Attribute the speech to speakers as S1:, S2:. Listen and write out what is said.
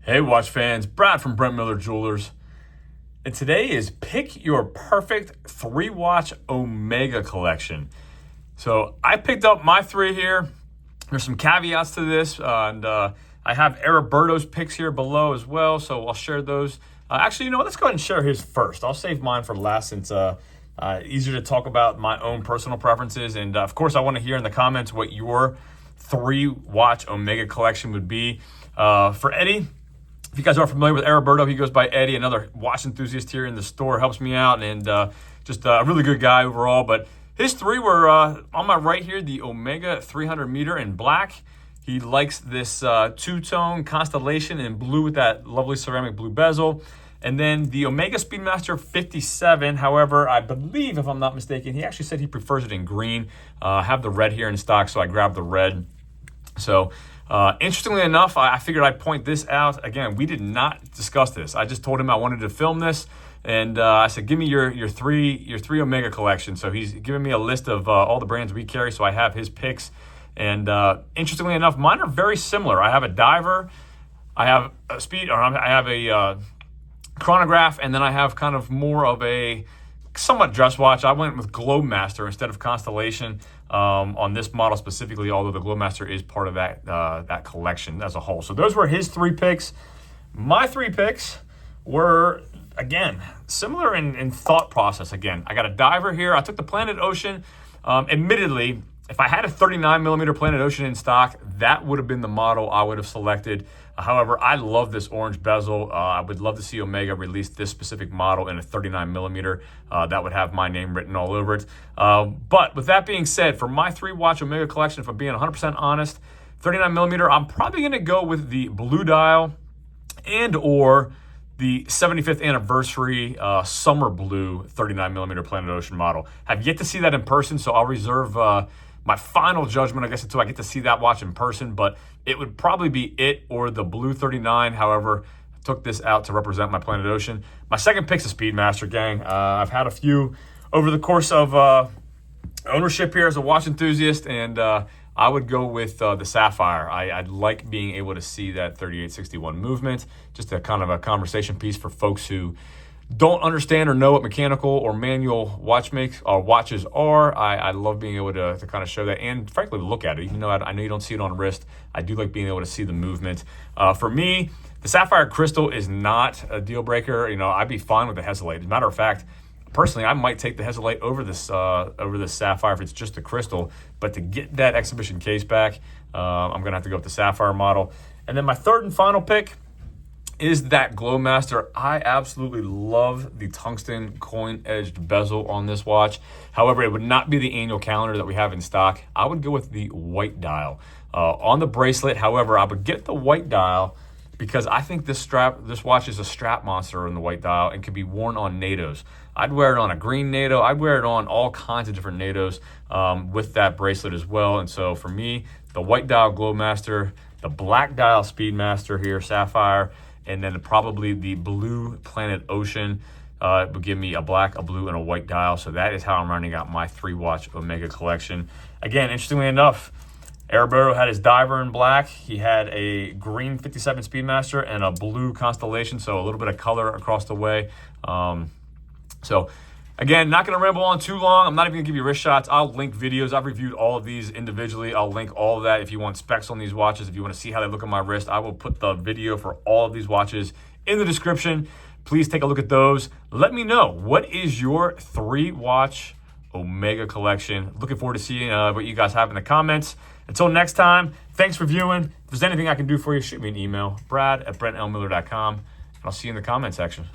S1: Hey watch fans, Brad from Brent Miller Jewelers. And today is pick your perfect 3-watch Omega collection. So I picked up my 3 here. There's some caveats to this, and I have Heriberto's picks here below as well, so I'll share those. Actually, you know what, let's go ahead and share his first. I'll save mine for last since easier to talk about my own personal preferences. And of course, I want to hear in the comments what your 3-watch Omega collection would be. For Eddie, if you guys are familiar with Heriberto, he goes by Eddie, another watch enthusiast here in the store, helps me out, and just a really good guy overall. But his 3 were on my right here, the Omega 300 meter in black. He likes this two-tone constellation in blue with that lovely ceramic blue bezel. And then the Omega Speedmaster 57, however, I believe, if I'm not mistaken, he actually said he prefers it in green. I have the red here in stock, so I grabbed the red. So interestingly enough, I figured I'd point this out. Again, we did not discuss this. I just told him I wanted to film this, and I said, give me your three Omega collection. So he's given me a list of all the brands we carry, so I have his picks. And interestingly enough, mine are very similar. I have a diver, I have a speed, or I have a chronograph, and then I have kind of more of a somewhat dress watch. I went with Globemaster instead of Constellation on this model specifically, although the Globemaster is part of that collection as a whole. So those were his 3 picks. My 3 picks were, again, similar in thought process. Again, I got a diver here. I took the Planet Ocean. Admittedly, if I had a 39mm Planet Ocean in stock, that would have been the model I would have selected. However, I love this orange bezel. I would love to see Omega release this specific model in a 39mm. That would have my name written all over it. But with that being said, for my 3-watch Omega collection, if I'm being 100% honest, 39mm, I'm probably going to go with the blue dial and or the 75th anniversary summer blue 39mm Planet Ocean model. Have yet to see that in person, so I'll reserve my final judgment, I guess, until I get to see that watch in person, but it would probably be it or the blue 39. However, I took this out to represent my Planet Ocean. My second pick's a Speedmaster, gang. I've had a few over the course of ownership here as a watch enthusiast, and I would go with the Sapphire. I'd like being able to see that 3861 movement, just a kind of a conversation piece for folks who don't understand or know what mechanical or manual watches are. I love being able to kind of show that and frankly look at it. Even though I know you don't see it on wrist, I do like being able to see the movement. For me, the Sapphire Crystal is not a deal breaker. You know, I'd be fine with the Hesselite. As a matter of fact, personally, I might take the Hesselite over this Sapphire if it's just a crystal. But to get that exhibition case back, I'm gonna have to go with the Sapphire model. And then my third and final pick is that Globemaster. I absolutely love the tungsten coin-edged bezel on this watch. However, it would not be the annual calendar that we have in stock. I would go with the white dial. On the bracelet, however, I would get the white dial because I think this watch is a strap monster in the white dial and can be worn on NATOs. I'd wear it on a green NATO. I'd wear it on all kinds of different NATOs with that bracelet as well. And so for me, the white dial Globemaster, the black dial Speedmaster here, Sapphire, and then probably the blue Planet Ocean would give me a black, a blue, and a white dial. So that is how I'm rounding out my 3-watch Omega collection. Again, interestingly enough, Heriberto had his diver in black. He had a green 57 Speedmaster and a blue Constellation, so a little bit of color across the way. So again, not going to ramble on too long. I'm not even going to give you wrist shots. I'll link videos. I've reviewed all of these individually. I'll link all of that if you want specs on these watches. If you want to see how they look on my wrist, I will put the video for all of these watches in the description. Please take a look at those. Let me know, what is your 3-watch Omega collection? Looking forward to seeing what you guys have in the comments. Until next time, thanks for viewing. If there's anything I can do for you, shoot me an email, brad@brentlmiller.com, and I'll see you in the comment section.